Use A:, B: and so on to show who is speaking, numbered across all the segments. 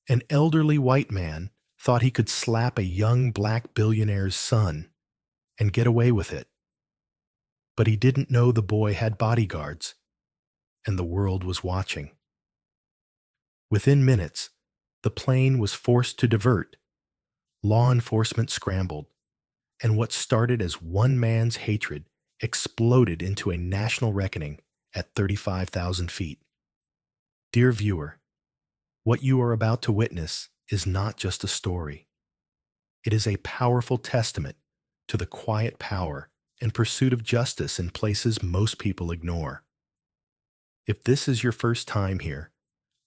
A: An elderly white man thought he could slap a young black billionaire's son and get away with it. But he didn't know the boy had bodyguards, and the world was watching. Within minutes, the plane was forced to divert. Law enforcement scrambled, and what started as one man's hatred exploded into a national reckoning at 35,000 feet. Dear viewer, what you are about to witness is not just a story. It is a powerful testament to the quiet power and pursuit of justice in places most people ignore. If this is your first time here,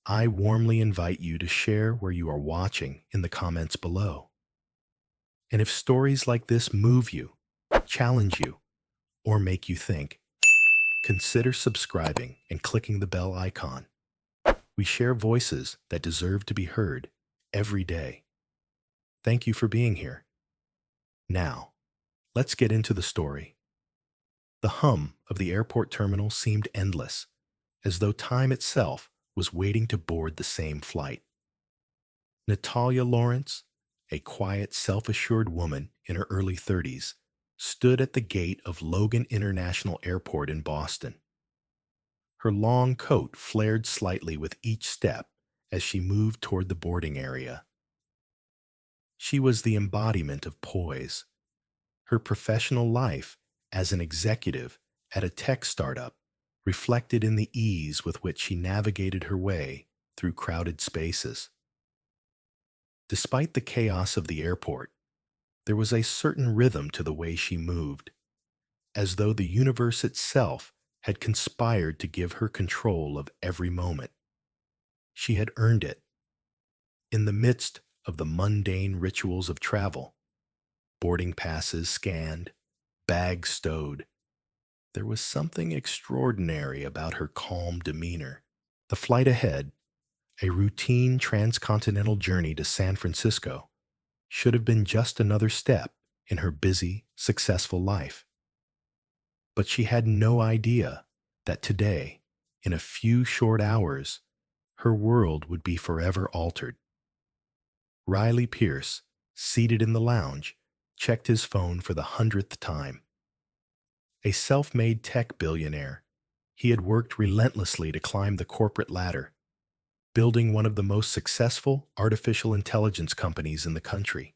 A: I warmly invite you to share where you are watching in the comments below. And if stories like this move you, challenge you, or make you think, consider subscribing and clicking the bell icon. We share voices that deserve to be heard every day. Thank you for being here. Now, let's get into the story. The hum of the airport terminal seemed endless, as though time itself was waiting to board the same flight. Natalia Lawrence, a quiet, self-assured woman in her early 30s, stood at the gate of Logan International Airport in Boston. Her long coat flared slightly with each step as she moved toward the boarding area. She was the embodiment of poise. Her professional life as an executive at a tech startup reflected in the ease with which she navigated her way through crowded spaces. Despite the chaos of the airport, there was a certain rhythm to the way she moved, as though the universe itself had conspired to give her control of every moment. She had earned it. In the midst of the mundane rituals of travel, boarding passes scanned, bags stowed, there was something extraordinary about her calm demeanor. The flight ahead, a routine transcontinental journey to San Francisco, should have been just another step in her busy, successful life. But she had no idea that today, in a few short hours, her world would be forever altered. Riley Pierce, seated in the lounge, checked his phone for the 100th time. A self-made tech billionaire, he had worked relentlessly to climb the corporate ladder, building one of the most successful artificial intelligence companies in the country.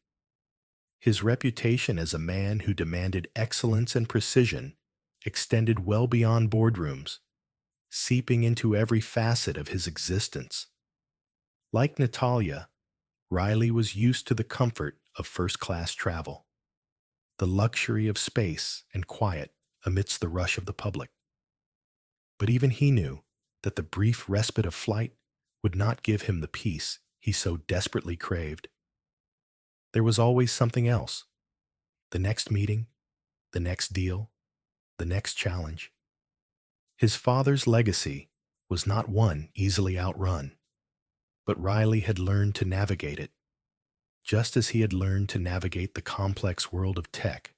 A: His reputation as a man who demanded excellence and precision extended well beyond boardrooms, seeping into every facet of his existence. Like Natalia, Riley was used to the comfort of first-class travel, the luxury of space and quiet amidst the rush of the public. But even he knew that the brief respite of flight would not give him the peace he so desperately craved. There was always something else: the next meeting, the next deal, the next challenge. His father's legacy was not one easily outrun, but Riley had learned to navigate it, just as he had learned to navigate the complex world of tech.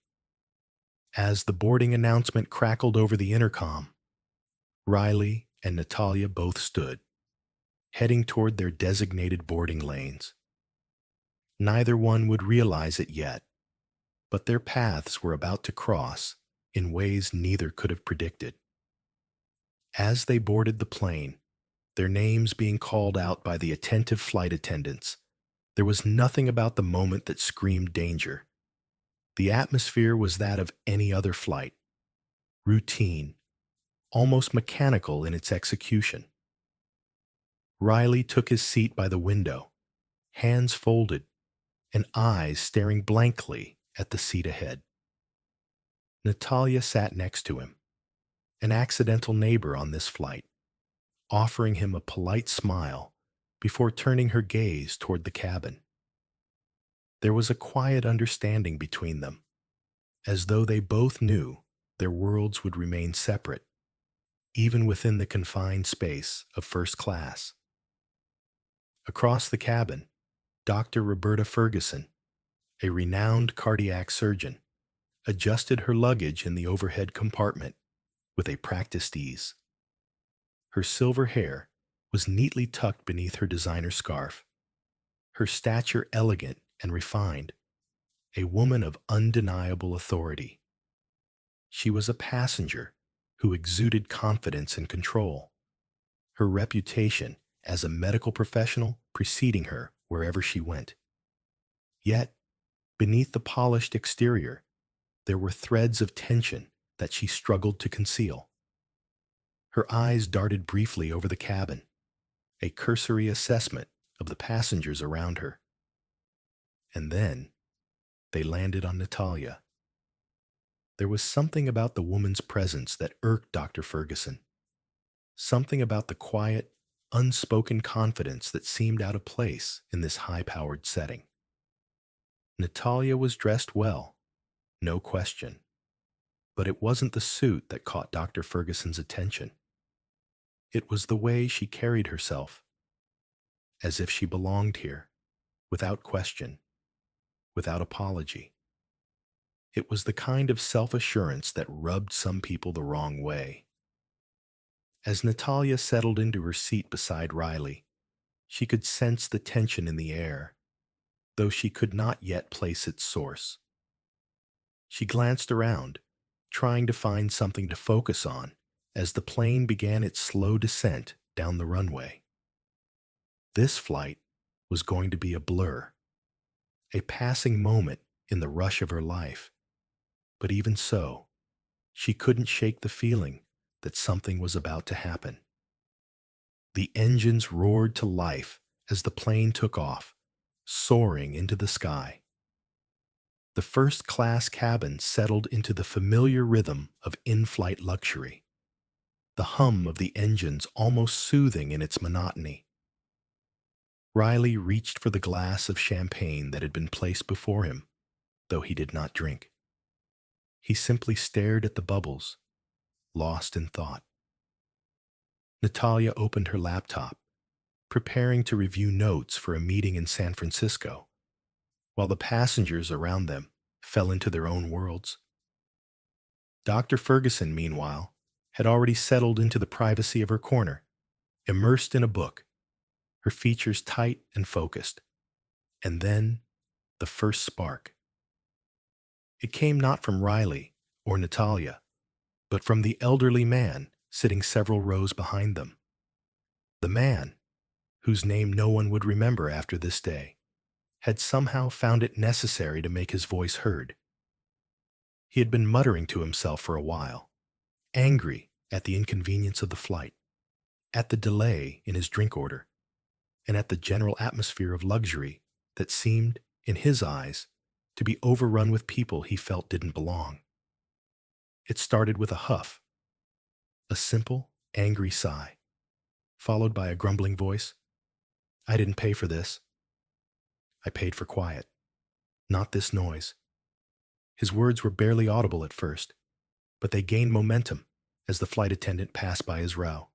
A: As the boarding announcement crackled over the intercom, Riley and Natalia both stood, heading toward their designated boarding lanes. Neither one would realize it yet, but their paths were about to cross in ways neither could have predicted. As they boarded the plane, their names being called out by the attentive flight attendants, there was nothing about the moment that screamed danger. The atmosphere was that of any other flight, routine, almost mechanical in its execution. Riley took his seat by the window, hands folded and eyes staring blankly at the seat ahead. Natalia sat next to him, an accidental neighbor on this flight, offering him a polite smile before turning her gaze toward the cabin. There was a quiet understanding between them, as though they both knew their worlds would remain separate, even within the confined space of first class. Across the cabin, Dr. Roberta Ferguson, a renowned cardiac surgeon, adjusted her luggage in the overhead compartment with a practiced ease. Her silver hair was neatly tucked beneath her designer scarf, her stature elegant and refined, a woman of undeniable authority. She was a passenger who exuded confidence and control, her reputation as a medical professional preceding her wherever she went. Yet, beneath the polished exterior, there were threads of tension that she struggled to conceal. Her eyes darted briefly over the cabin, a cursory assessment of the passengers around her. And then they landed on Natalia. There was something about the woman's presence that irked Dr. Ferguson, something about the quiet, unspoken confidence that seemed out of place in this high-powered setting. Natalia was dressed well, no question, but it wasn't the suit that caught Dr. Ferguson's attention. It was the way she carried herself, as if she belonged here, without question, without apology. It was the kind of self-assurance that rubbed some people the wrong way. As Natalia settled into her seat beside Riley, she could sense the tension in the air, though she could not yet place its source. She glanced around, trying to find something to focus on as the plane began its slow descent down the runway. This flight was going to be a blur, a passing moment in the rush of her life. But even so, she couldn't shake the feeling that something was about to happen. The engines roared to life as the plane took off, soaring into the sky. The first-class cabin settled into the familiar rhythm of in-flight luxury, the hum of the engines almost soothing in its monotony. Riley reached for the glass of champagne that had been placed before him, though he did not drink. He simply stared at the bubbles, lost in thought. Natalia opened her laptop, preparing to review notes for a meeting in San Francisco, while the passengers around them fell into their own worlds. Dr. Ferguson, meanwhile, had already settled into the privacy of her corner, immersed in a book, her features tight and focused. And then, the first spark. It came not from Riley or Natalia, but from the elderly man sitting several rows behind them. The man, whose name no one would remember after this day, had somehow found it necessary to make his voice heard. He had been muttering to himself for a while, angry at the inconvenience of the flight, at the delay in his drink order, and at the general atmosphere of luxury that seemed, in his eyes, to be overrun with people he felt didn't belong. It started with a huff, a simple, angry sigh, followed by a grumbling voice. "I didn't pay for this. I paid for quiet, not this noise." His words were barely audible at first, but they gained momentum as the flight attendant passed by his row.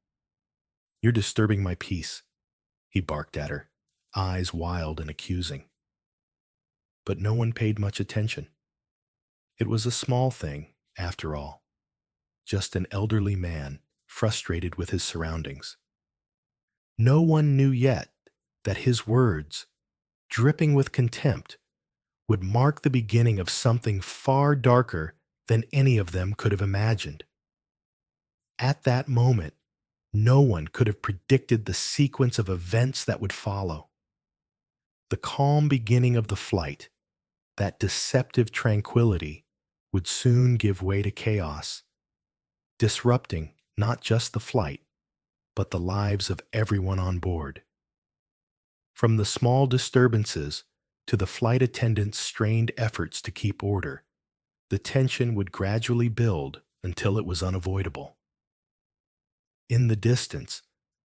A: "You're disturbing my peace," he barked at her, eyes wild and accusing. But no one paid much attention. It was a small thing, after all, just an elderly man frustrated with his surroundings. No one knew yet that his words, dripping with contempt, would mark the beginning of something far darker than any of them could have imagined. At that moment, no one could have predicted the sequence of events that would follow. The calm beginning of the flight, that deceptive tranquility, would soon give way to chaos, disrupting not just the flight, but the lives of everyone on board. From the small disturbances to the flight attendants' strained efforts to keep order, the tension would gradually build until it was unavoidable. In the distance,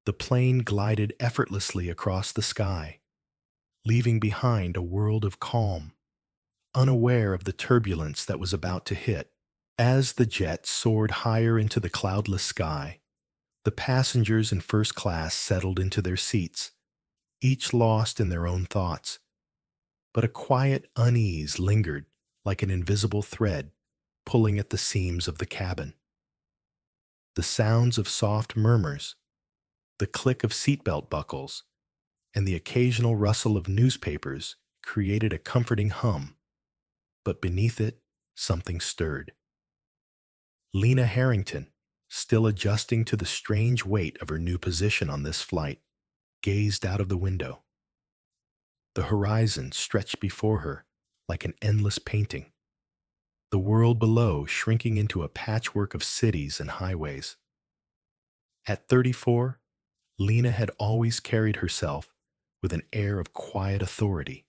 A: the plane glided effortlessly across the sky, leaving behind a world of calm, unaware of the turbulence that was about to hit. As the jet soared higher into the cloudless sky, the passengers in first class settled into their seats, each lost in their own thoughts. But a quiet unease lingered like an invisible thread pulling at the seams of the cabin. The sounds of soft murmurs, the click of seatbelt buckles, and the occasional rustle of newspapers created a comforting hum, but beneath it, something stirred. Lena Harrington, still adjusting to the strange weight of her new position on this flight, gazed out of the window. The horizon stretched before her like an endless painting, the world below shrinking into a patchwork of cities and highways. At 34, Lena had always carried herself with an air of quiet authority,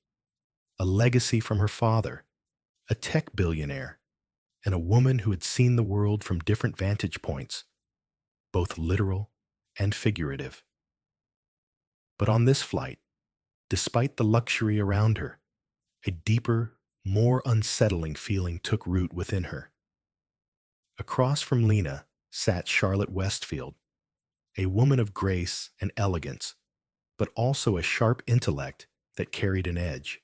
A: a legacy from her father, a tech billionaire, and a woman who had seen the world from different vantage points, both literal and figurative. But on this flight, despite the luxury around her, a deeper, more unsettling feeling took root within her. Across from Lena sat Charlotte Westfield, a woman of grace and elegance, but also a sharp intellect that carried an edge.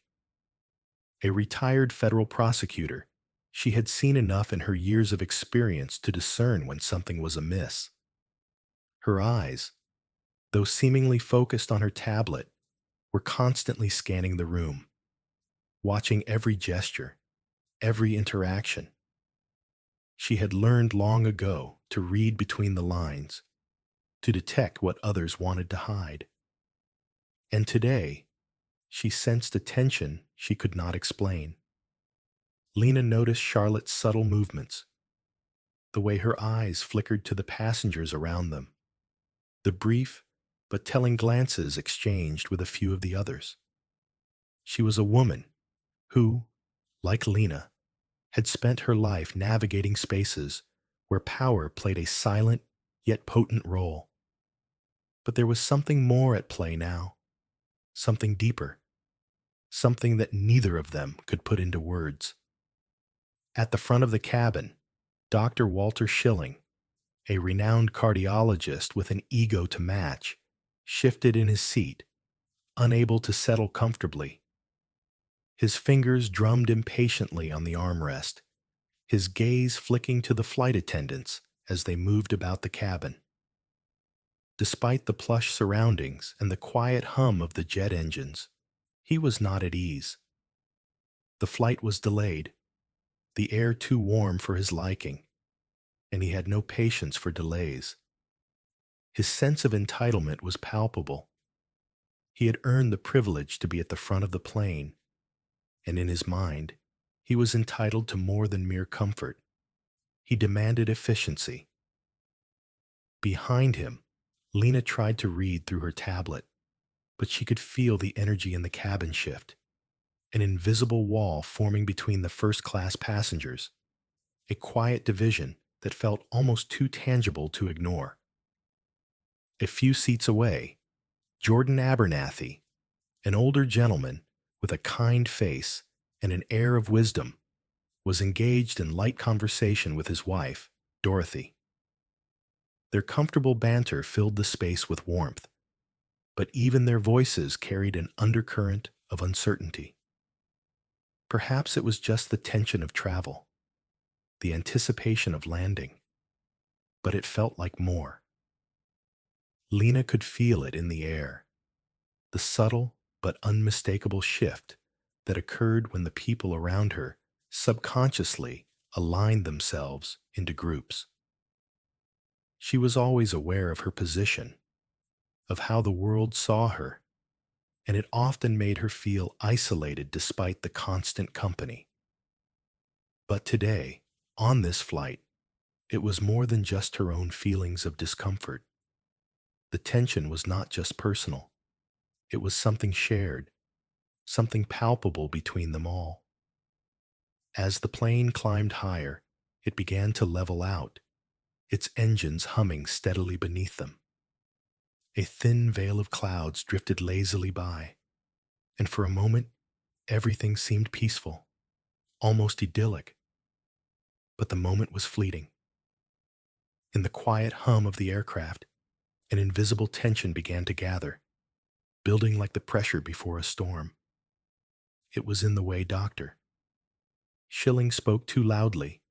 A: A retired federal prosecutor, she had seen enough in her years of experience to discern when something was amiss. Her eyes, though seemingly focused on her tablet, were constantly scanning the room, watching every gesture, every interaction. She had learned long ago to read between the lines, to detect what others wanted to hide. And today, she sensed a tension she could not explain. Lena noticed Charlotte's subtle movements, the way her eyes flickered to the passengers around them, the brief but telling glances exchanged with a few of the others. She was a woman who, like Lena, had spent her life navigating spaces where power played a silent yet potent role. But there was something more at play now, something deeper, something that neither of them could put into words. At the front of the cabin, Dr. Walter Schilling, a renowned cardiologist with an ego to match, shifted in his seat, unable to settle comfortably. His fingers drummed impatiently on the armrest, his gaze flicking to the flight attendants as they moved about the cabin. Despite the plush surroundings and the quiet hum of the jet engines, he was not at ease. The flight was delayed, the air too warm for his liking, and he had no patience for delays. His sense of entitlement was palpable. He had earned the privilege to be at the front of the plane, and in his mind, he was entitled to more than mere comfort. He demanded efficiency. Behind him, Lena tried to read through her tablet, but she could feel the energy in the cabin shift, an invisible wall forming between the first-class passengers, a quiet division that felt almost too tangible to ignore. A few seats away, Jordan Abernathy, an older gentleman with a kind face and an air of wisdom, was engaged in light conversation with his wife, Dorothy. Their comfortable banter filled the space with warmth, but even their voices carried an undercurrent of uncertainty. Perhaps it was just the tension of travel, the anticipation of landing, but it felt like more. Lena could feel it in the air, the subtle but unmistakable shift that occurred when the people around her subconsciously aligned themselves into groups. She was always aware of her position, of how the world saw her, and it often made her feel isolated despite the constant company. But today, on this flight, it was more than just her own feelings of discomfort. The tension was not just personal. It was something shared, something palpable between them all. As the plane climbed higher, it began to level out, its engines humming steadily beneath them. A thin veil of clouds drifted lazily by, and for a moment, everything seemed peaceful, almost idyllic. But the moment was fleeting. In the quiet hum of the aircraft, an invisible tension began to gather, building like the pressure before a storm. It was in the way Doctor Schilling spoke too loudly,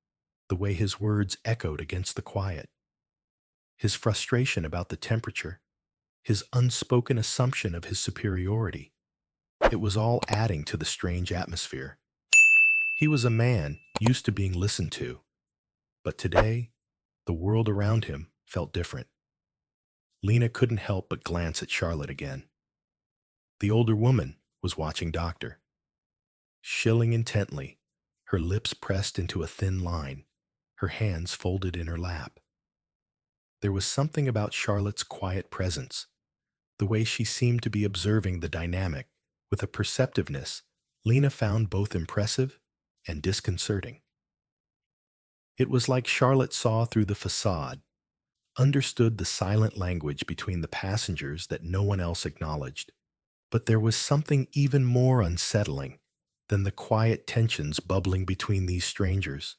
A: the way his words echoed against the quiet. His frustration about the temperature, his unspoken assumption of his superiority. It was all adding to the strange atmosphere. He was a man used to being listened to, but today, the world around him felt different. Lena couldn't help but glance at Charlotte again. The older woman was watching Doctor, shilling intently, her lips pressed into a thin line, her hands folded in her lap. There was something about Charlotte's quiet presence, the way she seemed to be observing the dynamic with a perceptiveness Lena found both impressive and disconcerting. It was like Charlotte saw through the facade, understood the silent language between the passengers that no one else acknowledged. But there was something even more unsettling than the quiet tensions bubbling between these strangers.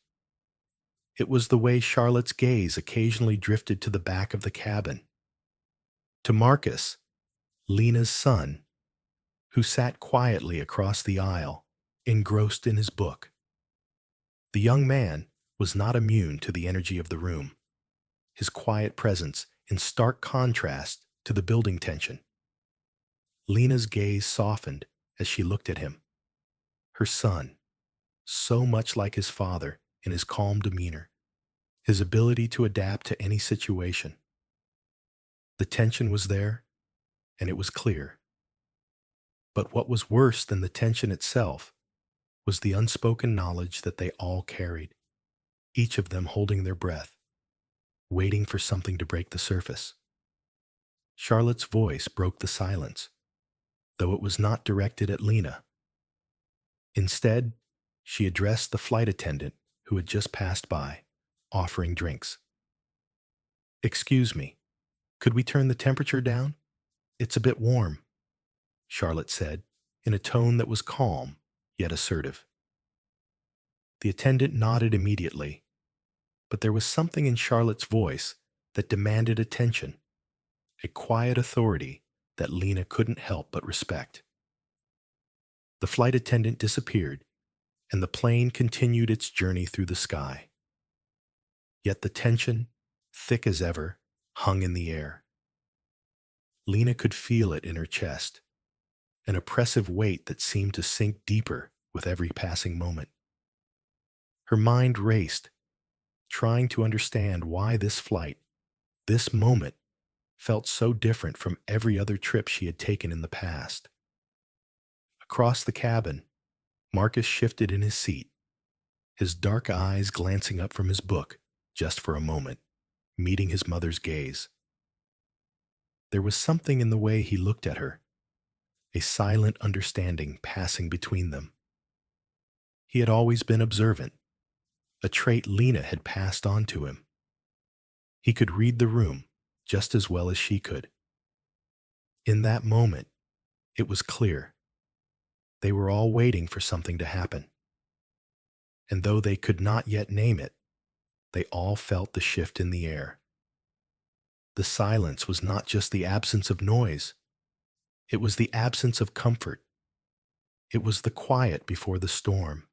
A: It was the way Charlotte's gaze occasionally drifted to the back of the cabin, to Marcus, Lena's son, who sat quietly across the aisle, engrossed in his book. The young man was not immune to the energy of the room, his quiet presence in stark contrast to the building tension. Lena's gaze softened as she looked at him. Her son, so much like his father in his calm demeanor, his ability to adapt to any situation. The tension was there, and it was clear. But what was worse than the tension itself was the unspoken knowledge that they all carried, each of them holding their breath, waiting for something to break the surface. Charlotte's voice broke the silence, though it was not directed at Lena. Instead, she addressed the flight attendant who had just passed by, offering drinks. "Excuse me, could we turn the temperature down? It's a bit warm," Charlotte said, in a tone that was calm, yet assertive. The attendant nodded immediately, but there was something in Charlotte's voice that demanded attention, a quiet authority that Lena couldn't help but respect. The flight attendant disappeared, and the plane continued its journey through the sky. Yet the tension, thick as ever, hung in the air. Lena could feel it in her chest, an oppressive weight that seemed to sink deeper with every passing moment. Her mind raced, trying to understand why this flight, this moment, felt so different from every other trip she had taken in the past. Across the cabin, Marcus shifted in his seat, his dark eyes glancing up from his book just for a moment, meeting his mother's gaze. There was something in the way he looked at her, a silent understanding passing between them. He had always been observant, a trait Lena had passed on to him. He could read the room just as well as she could. In that moment, it was clear. They were all waiting for something to happen. And though they could not yet name it, they all felt the shift in the air. The silence was not just the absence of noise. It was the absence of comfort. It was the quiet before the storm,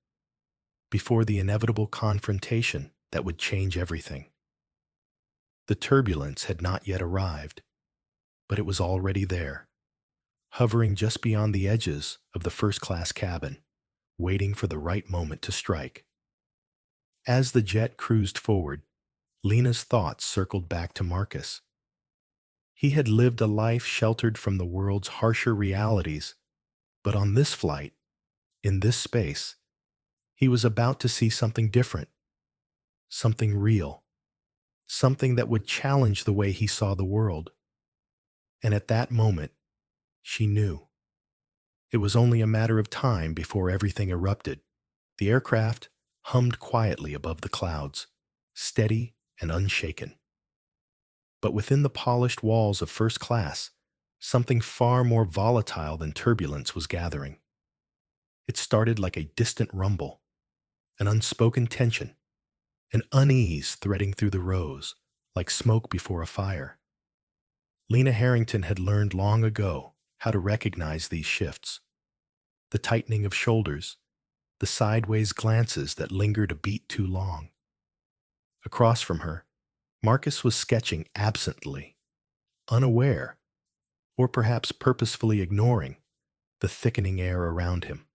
A: before the inevitable confrontation that would change everything. The turbulence had not yet arrived, but it was already there, hovering just beyond the edges of the first-class cabin, waiting for the right moment to strike. As the jet cruised forward, Lena's thoughts circled back to Marcus. He had lived a life sheltered from the world's harsher realities, but on this flight, in this space, he was about to see something different, something real, something that would challenge the way he saw the world. And at that moment, she knew. It was only a matter of time before everything erupted. The aircraft hummed quietly above the clouds, steady and unshaken. But within the polished walls of first class, something far more volatile than turbulence was gathering. It started like a distant rumble, an unspoken tension, an unease threading through the rows, like smoke before a fire. Lena Harrington had learned long ago how to recognize these shifts. The tightening of shoulders, the sideways glances that lingered a beat too long. Across from her, Marcus was sketching absently, unaware, or perhaps purposefully ignoring the thickening air around him.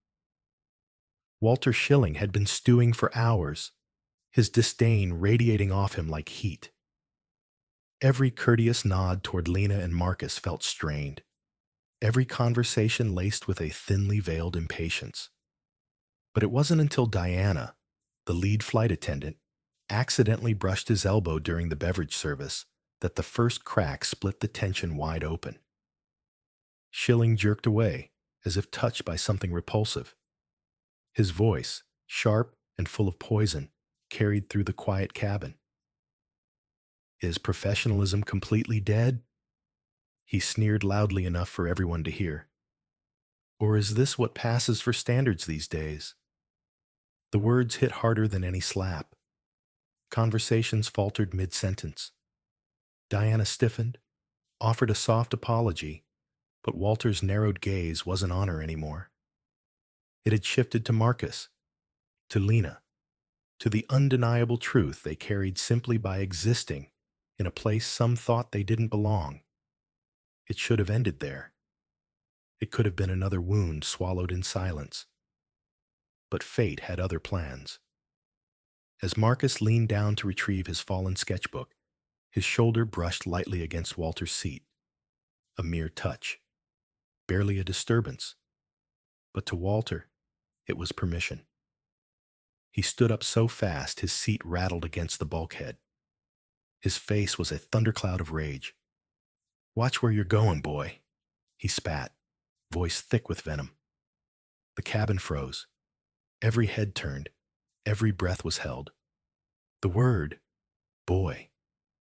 A: Walter Schilling had been stewing for hours, his disdain radiating off him like heat. Every courteous nod toward Lena and Marcus felt strained, every conversation laced with a thinly veiled impatience. But it wasn't until Diana, the lead flight attendant, accidentally brushed his elbow during the beverage service that the first crack split the tension wide open. Schilling jerked away, as if touched by something repulsive. His voice, sharp and full of poison, carried through the quiet cabin. Is professionalism completely dead? He sneered loudly enough for everyone to hear. Or is this what passes for standards these days? The words hit harder than any slap. Conversations faltered mid-sentence. Diana stiffened, offered a soft apology, but Walter's narrowed gaze wasn't on her anymore. It had shifted to Marcus, to Lena, to the undeniable truth they carried simply by existing in a place some thought they didn't belong. It should have ended there. It could have been another wound swallowed in silence. But fate had other plans. As Marcus leaned down to retrieve his fallen sketchbook, his shoulder brushed lightly against Walter's seat. A mere touch. Barely a disturbance. But to Walter, it was permission. He stood up so fast his seat rattled against the bulkhead. His face was a thundercloud of rage. "Watch where you're going, boy," he spat, voice thick with venom. The cabin froze. Every head turned. Every breath was held. The word, boy,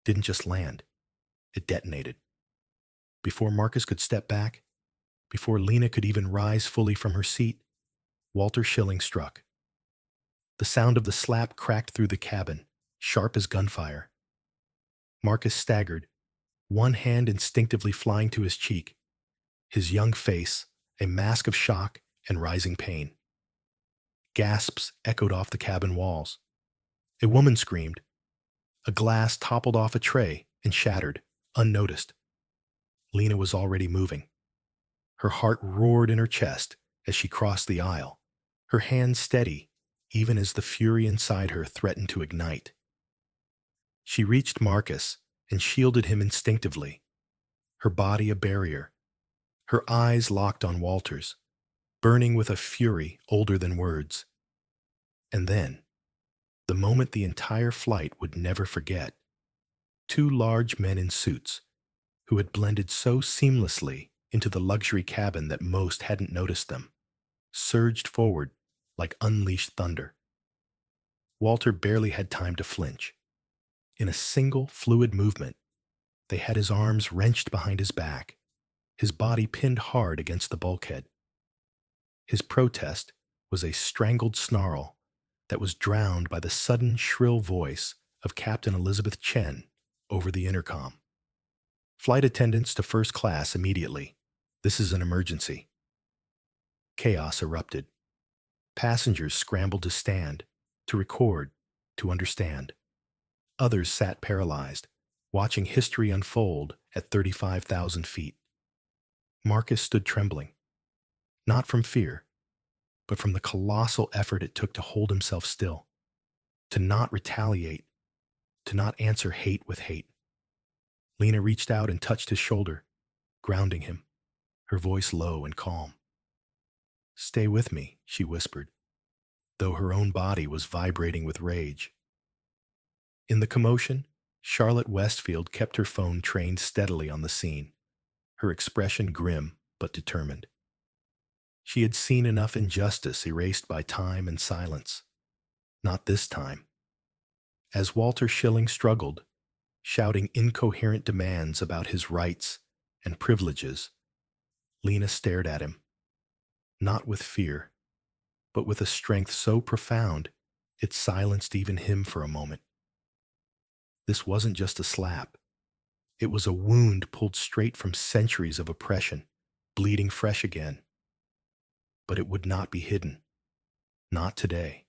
A: didn't just land. It detonated. Before Marcus could step back, before Lena could even rise fully from her seat, Walter Schilling struck. The sound of the slap cracked through the cabin, sharp as gunfire. Marcus staggered, one hand instinctively flying to his cheek, his young face a mask of shock and rising pain. Gasps echoed off the cabin walls. A woman screamed. A glass toppled off a tray and shattered, unnoticed. Lena was already moving. Her heart roared in her chest as she crossed the aisle, her hands steady even as the fury inside her threatened to ignite. She reached Marcus and shielded him instinctively, her body a barrier, her eyes locked on Walter's, burning with a fury older than words. And then, the moment the entire flight would never forget, two large men in suits, who had blended so seamlessly into the luxury cabin that most hadn't noticed them, surged forward like unleashed thunder. Walter barely had time to flinch. In a single, fluid movement, they had his arms wrenched behind his back, his body pinned hard against the bulkhead. His protest was a strangled snarl that was drowned by the sudden shrill voice of Captain Elizabeth Chen over the intercom. "Flight attendants to first class immediately. This is an emergency." Chaos erupted. Passengers scrambled to stand, to record, to understand. Others sat paralyzed, watching history unfold at 35,000 feet. Marcus stood trembling, not from fear, but from the colossal effort it took to hold himself still, to not retaliate, to not answer hate with hate. Lena reached out and touched his shoulder, grounding him, her voice low and calm. "Stay with me," she whispered, though her own body was vibrating with rage. In the commotion, Charlotte Westfield kept her phone trained steadily on the scene, her expression grim but determined. She had seen enough injustice erased by time and silence. Not this time. As Walter Schilling struggled, shouting incoherent demands about his rights and privileges, Lena stared at him, not with fear, but with a strength so profound it silenced even him for a moment. This wasn't just a slap. It was a wound pulled straight from centuries of oppression, bleeding fresh again. But it would not be hidden. Not today.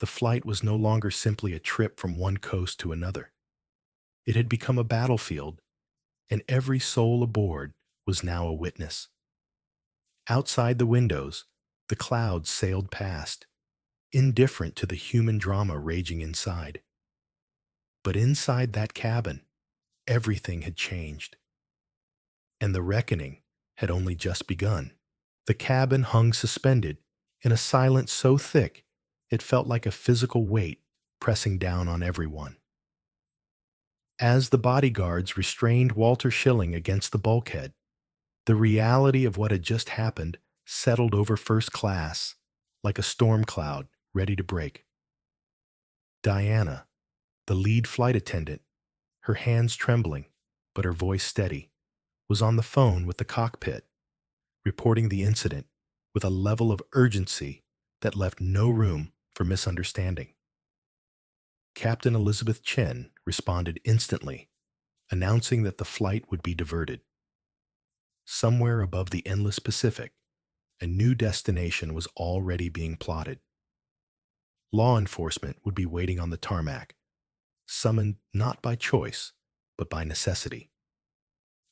A: The flight was no longer simply a trip from one coast to another. It had become a battlefield, and every soul aboard was now a witness. Outside the windows, the clouds sailed past, indifferent to the human drama raging inside. But inside that cabin, everything had changed, and the reckoning had only just begun. The cabin hung suspended in a silence so thick it felt like a physical weight pressing down on everyone. As the bodyguards restrained Walter Schilling against the bulkhead, the reality of what had just happened settled over first class like a storm cloud ready to break. Diana, the lead flight attendant, her hands trembling, but her voice steady, was on the phone with the cockpit, reporting the incident with a level of urgency that left no room for misunderstanding. Captain Elizabeth Chen responded instantly, announcing that the flight would be diverted. Somewhere above the endless Pacific, a new destination was already being plotted. Law enforcement would be waiting on the tarmac, summoned not by choice, but by necessity.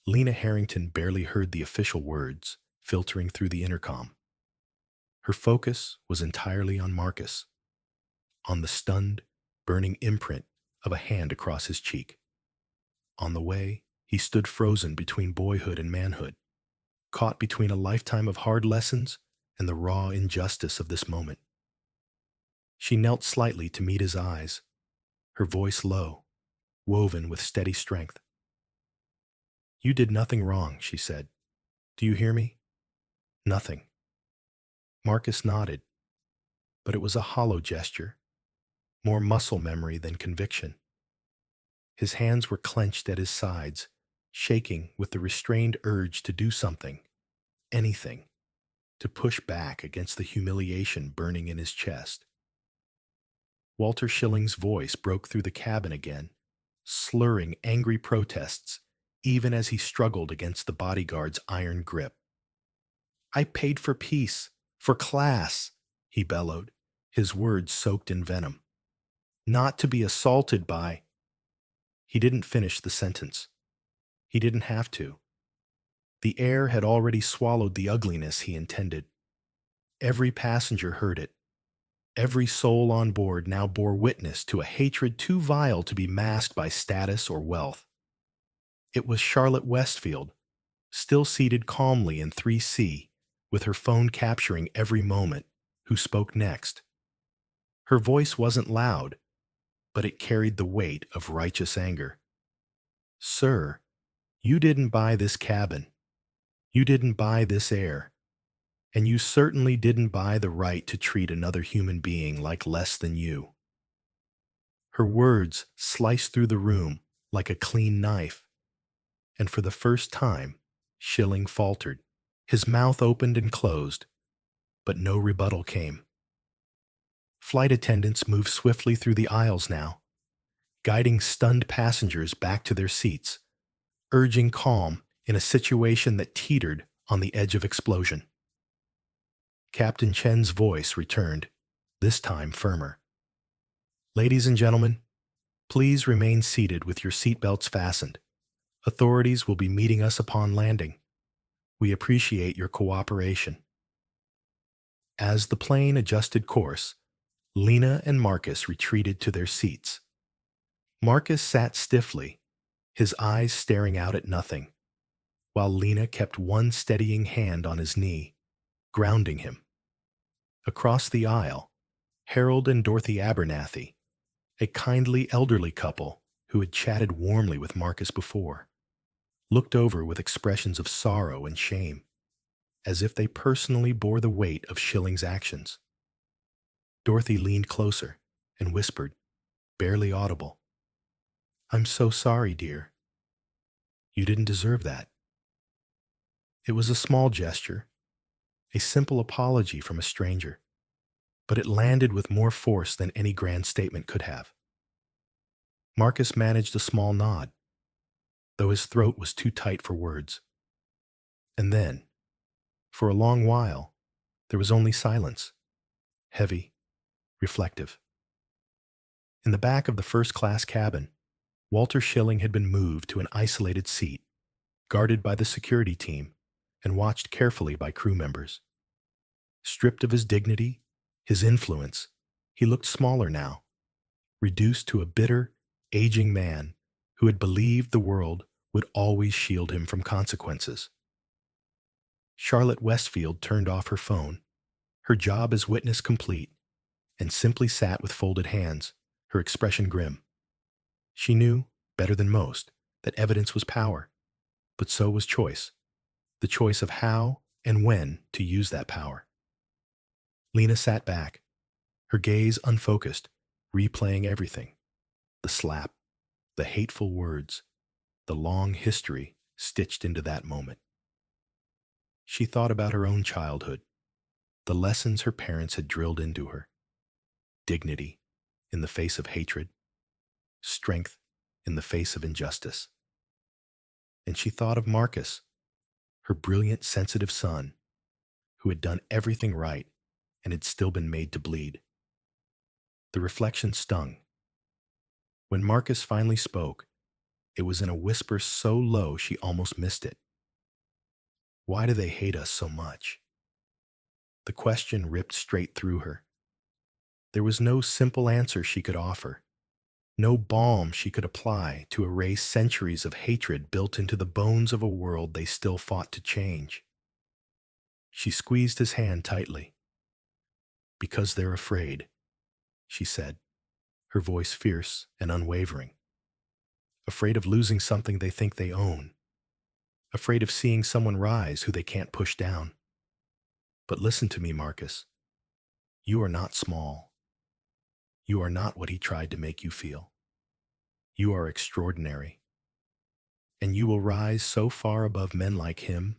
A: Lena Harrington barely heard the official words filtering through the intercom. Her focus was entirely on Marcus, on the stunned, burning imprint of a hand across his cheek. On the way, he stood frozen between boyhood and manhood, caught between a lifetime of hard lessons and the raw injustice of this moment. She knelt slightly to meet his eyes, her voice low, woven with steady strength. "You did nothing wrong," she said. "Do you hear me?" "Nothing." Marcus nodded, but it was a hollow gesture, more muscle memory than conviction. His hands were clenched at his sides, shaking with the restrained urge to do something, anything, to push back against the humiliation burning in his chest. Walter Schilling's voice broke through the cabin again, slurring angry protests, even as he struggled against the bodyguard's iron grip. "I paid for peace, for class," he bellowed, his words soaked in venom. "Not to be assaulted by—" He didn't finish the sentence. He didn't have to. The air had already swallowed the ugliness he intended. Every passenger heard it. Every soul on board now bore witness to a hatred too vile to be masked by status or wealth. It was Charlotte Westfield, still seated calmly in 3C, with her phone capturing every moment, who spoke next. Her voice wasn't loud, but it carried the weight of righteous anger. "Sir, you didn't buy this cabin. You didn't buy this air. And you certainly didn't buy the right to treat another human being like less than you." Her words sliced through the room like a clean knife, and for the first time, Schilling faltered. His mouth opened and closed, but no rebuttal came. Flight attendants moved swiftly through the aisles now, guiding stunned passengers back to their seats, urging calm in a situation that teetered on the edge of explosion. Captain Chen's voice returned, this time firmer. "Ladies and gentlemen, please remain seated with your seatbelts fastened. Authorities will be meeting us upon landing. We appreciate your cooperation." As the plane adjusted course, Lena and Marcus retreated to their seats. Marcus sat stiffly, his eyes staring out at nothing, while Lena kept one steadying hand on his knee, grounding him. Across the aisle, Harold and Dorothy Abernathy, a kindly elderly couple who had chatted warmly with Marcus before, looked over with expressions of sorrow and shame, as if they personally bore the weight of Schilling's actions. Dorothy leaned closer and whispered, barely audible, "I'm so sorry, dear. You didn't deserve that." It was a small gesture, a simple apology from a stranger, but it landed with more force than any grand statement could have. Marcus managed a small nod, though his throat was too tight for words. And then, for a long while, there was only silence, heavy, reflective. In the back of the first-class cabin, Walter Schilling had been moved to an isolated seat, guarded by the security team and watched carefully by crew members. Stripped of his dignity, his influence, he looked smaller now, reduced to a bitter, aging man who had believed the world would always shield him from consequences. Charlotte Westfield turned off her phone, her job as witness complete, and simply sat with folded hands, her expression grim. She knew, better than most, that evidence was power, but so was choice, the choice of how and when to use that power. Lena sat back, her gaze unfocused, replaying everything: the slap, the hateful words, the long history stitched into that moment. She thought about her own childhood, the lessons her parents had drilled into her: dignity in the face of hatred, strength in the face of injustice. And she thought of Marcus, her brilliant, sensitive son, who had done everything right and had still been made to bleed. The reflection stung. When Marcus finally spoke, it was in a whisper so low she almost missed it. Why do they hate us so much? The question ripped straight through her. There was no simple answer she could offer, no balm she could apply to erase centuries of hatred built into the bones of a world they still fought to change. She squeezed his hand tightly. "Because they're afraid," she said, her voice fierce and unwavering. Afraid of losing something they think they own. Afraid of seeing someone rise who they can't push down. But listen to me, Marcus. You are not small. You are not what he tried to make you feel. You are extraordinary. And you will rise so far above men like him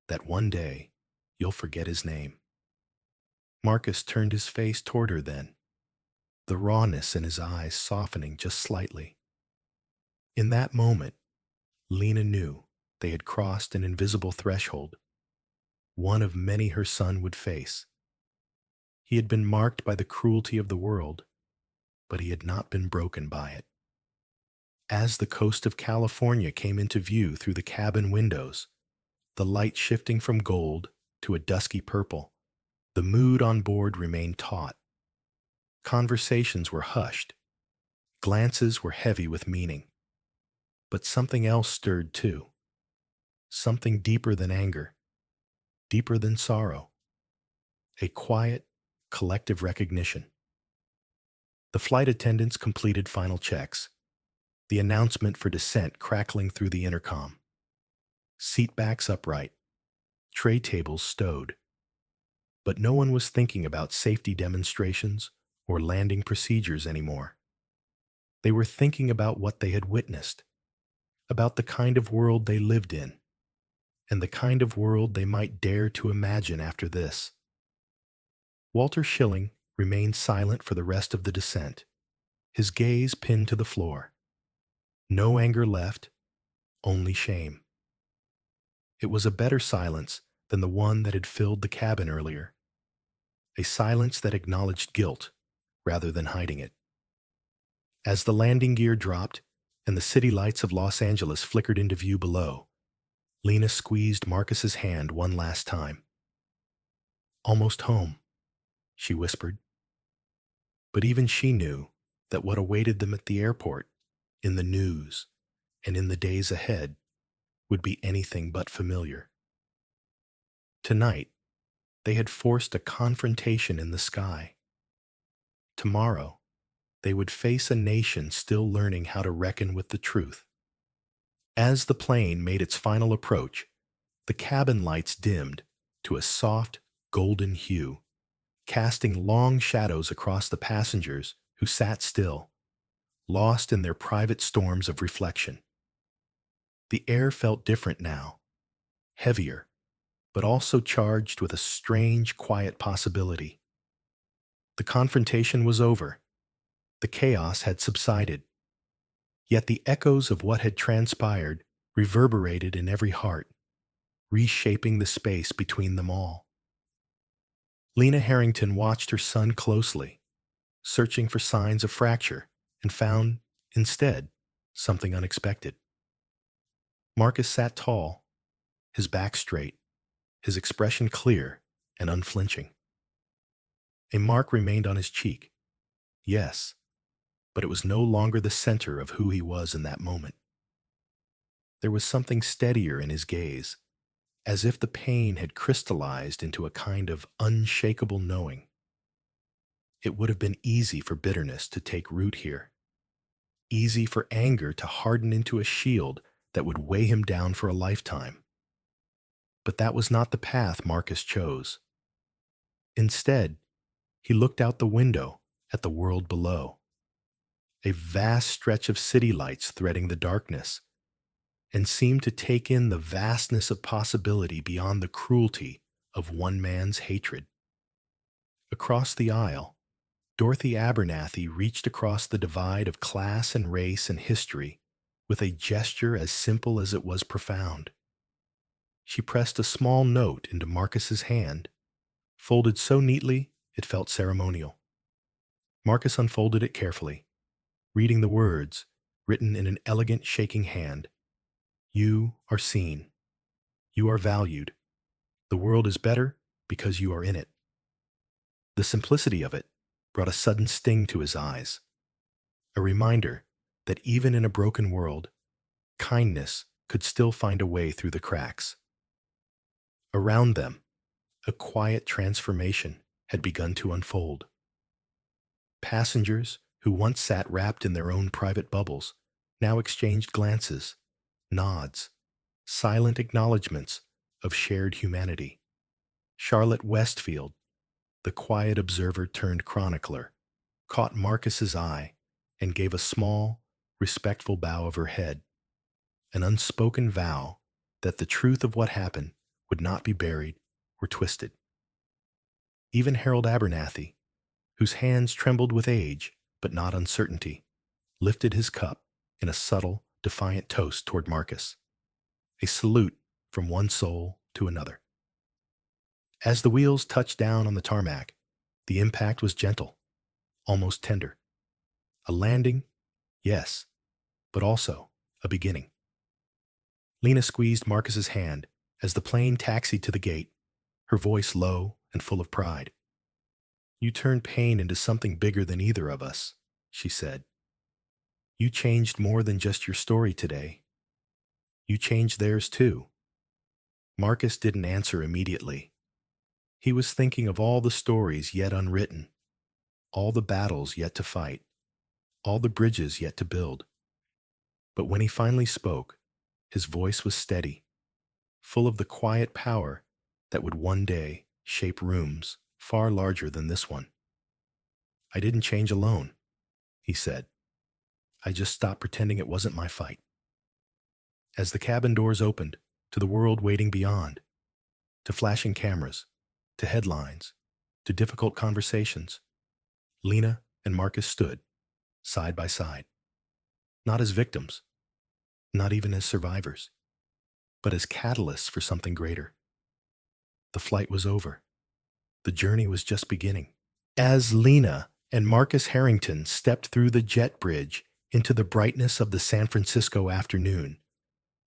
A: that one day you'll forget his name. Marcus turned his face toward her then, the rawness in his eyes softening just slightly. In that moment, Lena knew they had crossed an invisible threshold, one of many her son would face. He had been marked by the cruelty of the world, but he had not been broken by it. As the coast of California came into view through the cabin windows, the light shifting from gold to a dusky purple, the mood on board remained taut. Conversations were hushed. Glances were heavy with meaning. But something else stirred too. Something deeper than anger, deeper than sorrow. A quiet, collective recognition. The flight attendants completed final checks, the announcement for descent crackling through the intercom. Seat backs upright, tray tables stowed. But no one was thinking about safety demonstrations or landing procedures anymore. They were thinking about what they had witnessed, about the kind of world they lived in, and the kind of world they might dare to imagine after this. Walter Schilling remained silent for the rest of the descent, his gaze pinned to the floor. No anger left, only shame. It was a better silence than the one that had filled the cabin earlier, a silence that acknowledged guilt rather than hiding it. As the landing gear dropped and the city lights of Los Angeles flickered into view below, Lena squeezed Marcus's hand one last time. "Almost home," she whispered. But even she knew that what awaited them at the airport, in the news, and in the days ahead would be anything but familiar. Tonight, they had forced a confrontation in the sky. Tomorrow, they would face a nation still learning how to reckon with the truth. As the plane made its final approach, the cabin lights dimmed to a soft, golden hue, casting long shadows across the passengers who sat still, lost in their private storms of reflection. The air felt different now, heavier, but also charged with a strange, quiet possibility. The confrontation was over. The chaos had subsided. Yet the echoes of what had transpired reverberated in every heart, reshaping the space between them all. Lena Harrington watched her son closely, searching for signs of fracture, and found, instead, something unexpected. Marcus sat tall, his back straight, his expression clear and unflinching. A mark remained on his cheek, yes, but it was no longer the center of who he was in that moment. There was something steadier in his gaze, as if the pain had crystallized into a kind of unshakable knowing. It would have been easy for bitterness to take root here, easy for anger to harden into a shield that would weigh him down for a lifetime. But that was not the path Marcus chose. Instead, he looked out the window at the world below, a vast stretch of city lights threading the darkness, and seemed to take in the vastness of possibility beyond the cruelty of one man's hatred. Across the aisle, Dorothy Abernathy reached across the divide of class and race and history with a gesture as simple as it was profound. She pressed a small note into Marcus's hand, folded so neatly it felt ceremonial. Marcus unfolded it carefully, reading the words, written in an elegant shaking hand. You are seen. You are valued. The world is better because you are in it. The simplicity of it brought a sudden sting to his eyes, a reminder that even in a broken world, kindness could still find a way through the cracks. Around them, a quiet transformation had begun to unfold. Passengers who once sat wrapped in their own private bubbles now exchanged glances, nods, silent acknowledgments of shared humanity. Charlotte Westfield, the quiet observer turned chronicler, caught Marcus's eye and gave a small, respectful bow of her head, an unspoken vow that the truth of what happened would not be buried or twisted. Even Harold Abernathy, whose hands trembled with age but not uncertainty, lifted his cup in a subtle, defiant toast toward Marcus, a salute from one soul to another. As the wheels touched down on the tarmac, the impact was gentle, almost tender. A landing, yes, but also a beginning. Lena squeezed Marcus's hand as the plane taxied to the gate, her voice low and full of pride. You turned pain into something bigger than either of us, she said. You changed more than just your story today. You changed theirs too. Marcus didn't answer immediately. He was thinking of all the stories yet unwritten, all the battles yet to fight, all the bridges yet to build. But when he finally spoke, his voice was steady, full of the quiet power that would one day shape rooms far larger than this one. I didn't change alone, he said. I just stopped pretending it wasn't my fight. As the cabin doors opened to the world waiting beyond, to flashing cameras, to headlines, to difficult conversations, Lena and Marcus stood, side by side, not as victims, not even as survivors, but as catalysts for something greater. The flight was over. The journey was just beginning. As Lena and Marcus Harrington stepped through the jet bridge into the brightness of the San Francisco afternoon,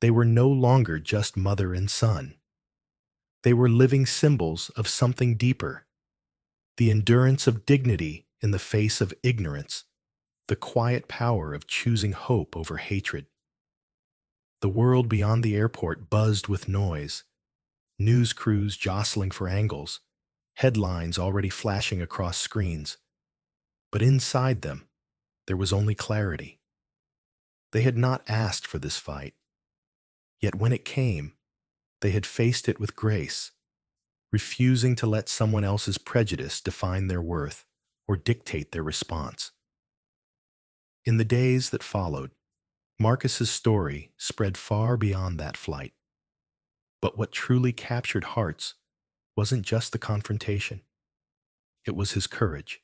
A: they were no longer just mother and son. They were living symbols of something deeper, the endurance of dignity in the face of ignorance, the quiet power of choosing hope over hatred. The world beyond the airport buzzed with noise, news crews jostling for angles, headlines already flashing across screens. But inside them, there was only clarity. They had not asked for this fight. Yet when it came, they had faced it with grace, refusing to let someone else's prejudice define their worth or dictate their response. In the days that followed, Marcus's story spread far beyond that flight. But what truly captured hearts wasn't just the confrontation. It was his courage,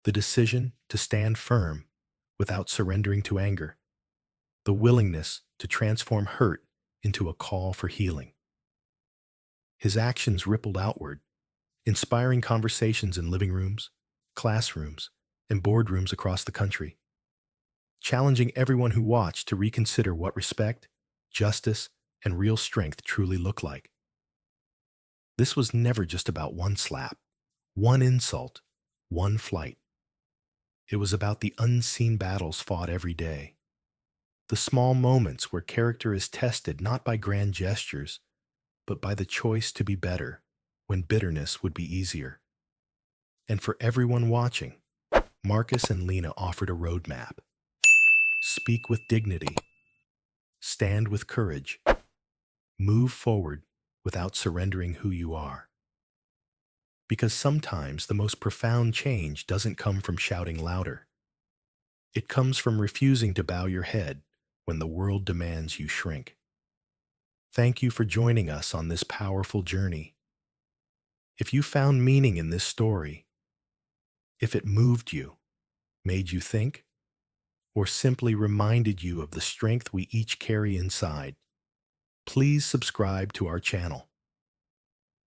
A: the decision to stand firm without surrendering to anger, the willingness to transform hurt into a call for healing. His actions rippled outward, inspiring conversations in living rooms, classrooms, and boardrooms across the country, challenging everyone who watched to reconsider what respect, justice, and real strength truly look like. This was never just about one slap, one insult, one flight. It was about the unseen battles fought every day, the small moments where character is tested not by grand gestures, but by the choice to be better when bitterness would be easier. And for everyone watching, Marcus and Lena offered a roadmap. Speak with dignity, stand with courage, move forward without surrendering who you are. Because sometimes the most profound change doesn't come from shouting louder. It comes from refusing to bow your head when the world demands you shrink. Thank you for joining us on this powerful journey. If you found meaning in this story, if it moved you, made you think, or simply reminded you of the strength we each carry inside, please subscribe to our channel.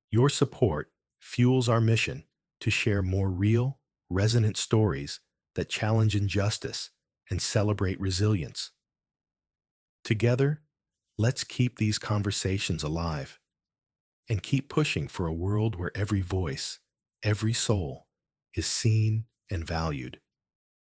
A: Your support fuels our mission to share more real, resonant stories that challenge injustice and celebrate resilience. Together, let's keep these conversations alive and keep pushing for a world where every voice, every soul is seen and valued.